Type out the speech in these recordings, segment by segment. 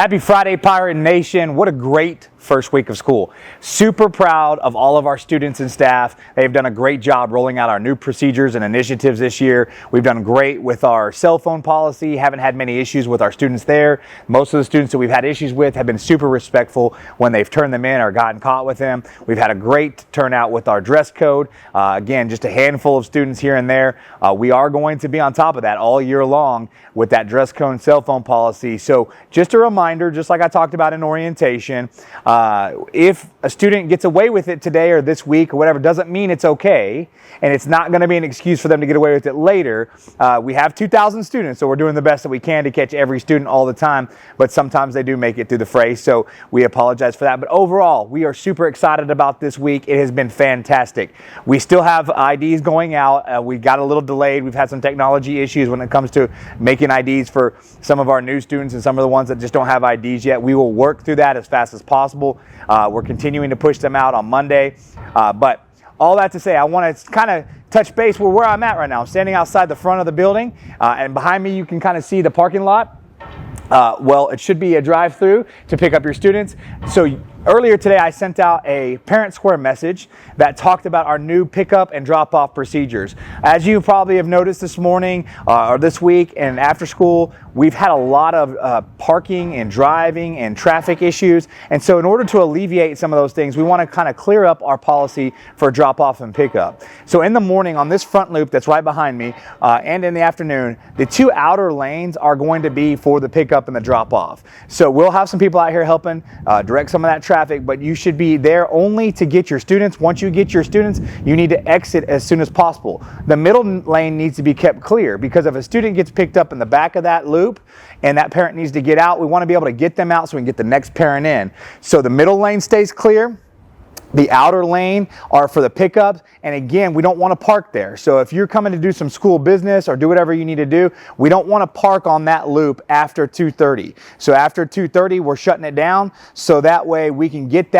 Happy Friday, Pirate Nation. What a great first week of school. Super proud of all of our students and staff. They've done a great job rolling out our new procedures and initiatives this year. We've done great with our cell phone policy. Haven't had many issues with our students there. Most of the students that we've had issues with have been super respectful when they've turned them in or gotten caught with them. We've had a great turnout with our dress code. Again, just a handful of students here and there. We are going to be on top of that all year long with that dress code and cell phone policy. So just a reminder, just like I talked about in orientation, if a student gets away with it today or this week or whatever, doesn't mean it's okay, and it's not going to be an excuse for them to get away with it later. We have 2,000 students, so we're doing the best that we can to catch every student all the time, but sometimes they do make it through the fray, so we apologize for that. But overall, we are super excited about this week. It has been fantastic. We still have IDs going out. We got a little delayed. We've had some technology issues when it comes to making IDs for some of our new students and some of the ones that just don't have IDs yet. We will work through that as fast as possible. We're continuing to push them out on Monday. But all that to say, I want to kind of touch base with where I'm at right now. I'm standing outside the front of the building, and behind me you can kind of see the parking lot. Well, it should be a drive-through to pick up your students. So earlier today, I sent out a Parent Square message that talked about our new pickup and drop-off procedures. As you probably have noticed this morning or this week and after school, we've had a lot of parking and driving and traffic issues. And so in order to alleviate some of those things, we want to kind of clear up our policy for drop-off and pickup. So in the morning on this front loop that's right behind me and in the afternoon, the two outer lanes are going to be for the pickup and the drop-off. So we'll have some people out here helping direct some of that traffic, but you should be there only to get your students. Once you get your students, you need to exit as soon as possible. The middle lane needs to be kept clear, because if a student gets picked up in the back of that loop and that parent needs to get out, we want to be able to get them out so we can get the next parent in. So the middle lane stays clear. The outer lane are for the pickups, and again, we don't want to park there. So if you're coming to do some school business or do whatever you need to do, we don't want to park on that loop after 2:30. So after 2:30, we're shutting it down, so that way we can get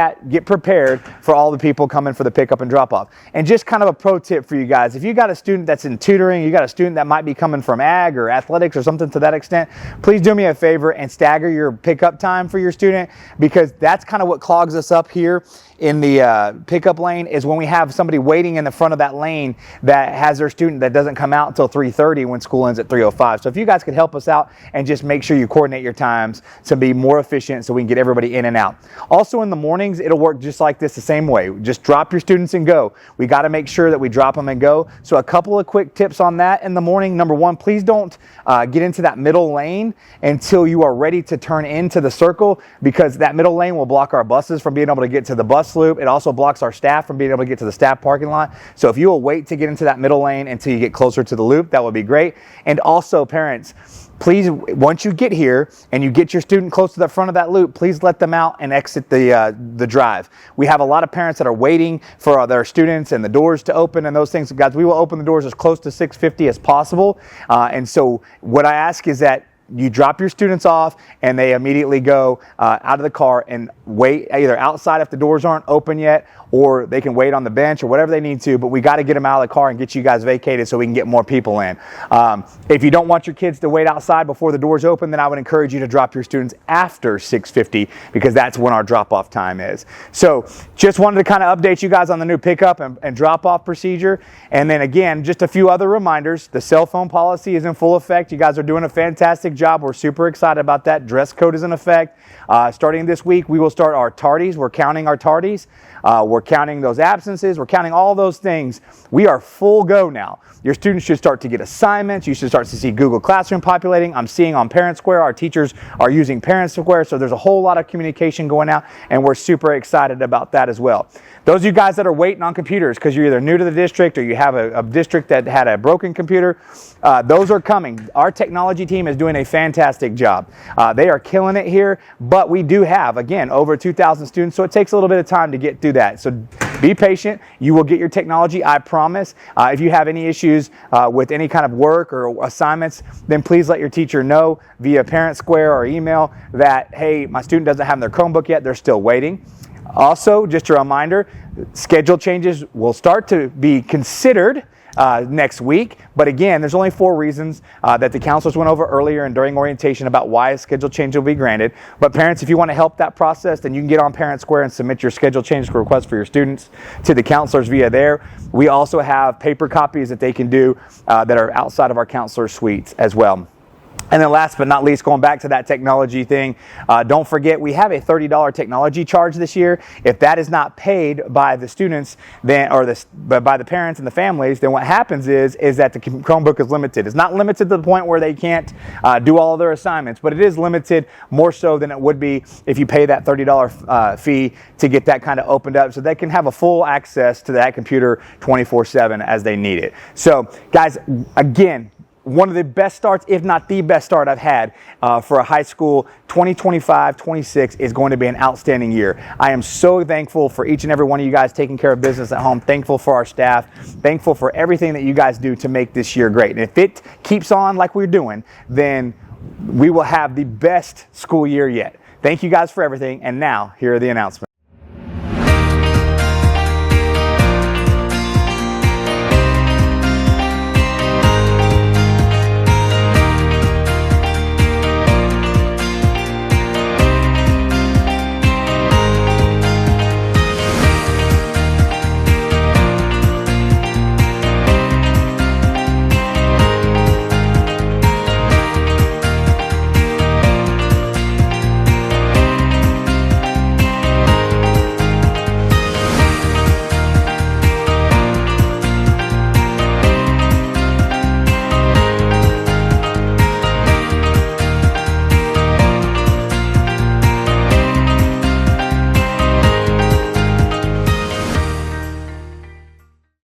prepared for all the people coming for the pickup and drop off. And just kind of a pro tip for you guys, if you got a student that's in tutoring, you got a student that might be coming from ag or athletics or something to that extent, please do me a favor and stagger your pickup time for your student, because that's kind of what clogs us up here in the pickup lane, is when we have somebody waiting in the front of that lane that has their student that doesn't come out until 3:30 when school ends at 3:05. So if you guys could help us out and just make sure you coordinate your times to be more efficient so we can get everybody in and out. Also in the mornings, it'll work just like this, the same way. Just drop your students and go. We got to make sure that we drop them and go. So a couple of quick tips on that in the morning. Number one, please don't get into that middle lane until you are ready to turn into the circle, because that middle lane will block our buses from being able to get to the bus loop. It also blocks our staff from being able to get to the staff parking lot. So if you will wait to get into that middle lane until you get closer to the loop, that would be great. And also, parents, please, once you get here and you get your student close to the front of that loop, please let them out and exit the drive. We have a lot of parents that are waiting for their students and the doors to open and those things. Guys, we will open the doors as close to 6:50 as possible. And so what I ask is that you drop your students off and they immediately go out of the car and wait either outside if the doors aren't open yet, or they can wait on the bench or whatever they need to, but we got to get them out of the car and get you guys vacated so we can get more people in. If you don't want your kids to wait outside before the doors open, then I would encourage you to drop your students after 6:50, because that's when our drop-off time is. So just wanted to kind of update you guys on the new pickup and drop-off procedure. And then again, just a few other reminders. The cell phone policy is in full effect. You guys are doing a fantastic job. We're super excited about that. Dress code is in effect. Starting this week, we will start our tardies. We're counting our tardies. We're counting those absences. We're counting all those things. We are full go now. Your students should start to get assignments. You should start to see Google Classroom populating. I'm seeing on Parent Square, our teachers are using Parent Square, so there's a whole lot of communication going out, and we're super excited about that as well. Those of you guys that are waiting on computers because you're either new to the district or you have a district that had a broken computer, those are coming. Our technology team is doing a fantastic job. They are killing it here, but we do have, again, over 2,000 students, so it takes a little bit of time to get through that. So be patient. You will get your technology, I promise. If you have any issues with any kind of work or assignments, then please let your teacher know via Parent Square or email that, hey, my student doesn't have their Chromebook yet, they're still waiting. Also, just a reminder, schedule changes will start to be considered next week. But again, there's only 4 reasons that the counselors went over earlier and during orientation about why a schedule change will be granted. But parents, if you want to help that process, then you can get on Parent Square and submit your schedule change request for your students to the counselors via there. We also have paper copies that they can do that are outside of our counselor suites as well. And then last but not least, going back to that technology thing, don't forget we have a $30 technology charge this year. If that is not paid by the students, then by the parents and the families, then what happens is that the Chromebook is limited. It's not limited to the point where they can't do all of their assignments, but it is limited more so than it would be if you pay that $30 fee to get that kind of opened up, so they can have a full access to that computer 24/7 as they need it. So, guys, again, one of the best starts, if not the best start I've had for a high school. 2025-26 is going to be an outstanding year. I am so thankful for each and every one of you guys taking care of business at home. Thankful for our staff. Thankful for everything that you guys do to make this year great. And if it keeps on like we're doing, then we will have the best school year yet. Thank you guys for everything. And now, here are the announcements.